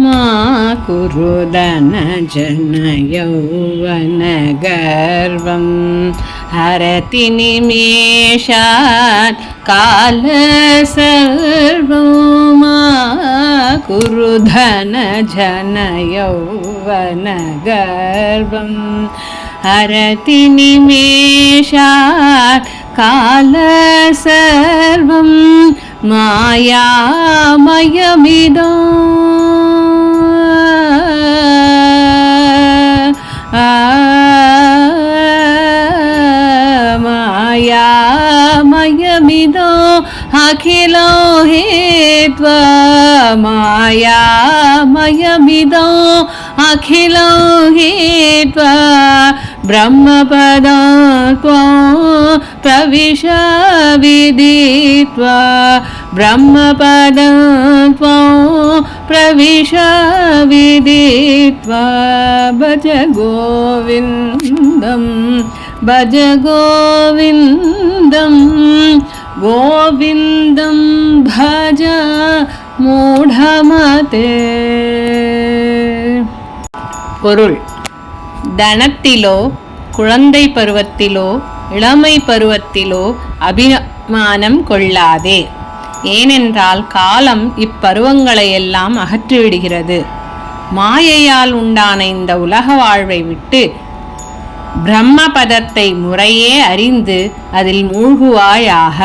मा कुरु धनजनयौवनगर्वं हरति निमेषात् कालसर्वं मा कुरु धनजनयौवनगर्वं हरति निमेषात् कालसर्वं मायामयमिदम् मायामयमिदो अखिलो हेत्वा मायामयमिदो अखिलो हेत्वा ब्रह्मपदं त्वं प्रविश विदित्वा ब्रह्मपदं त्वं प्रविश विदित्वा भज गोविन्दं भज गोविन्दं गोविन्दं भज மூடமதே. பொருள்: தனத்திலோ குழந்தை பருவத்திலோ இளமை பருவத்திலோ அபிமானம் கொள்ளாதே. ஏனென்றால் காலம் இப்பருவங்களையெல்லாம் அகற்றிவிடுகிறது. மாயையால் உண்டான இந்த உலக வாழ்வை விட்டு பிரம்மபதத்தை முறையே அறிந்து அதில் மூழ்குவாயாக.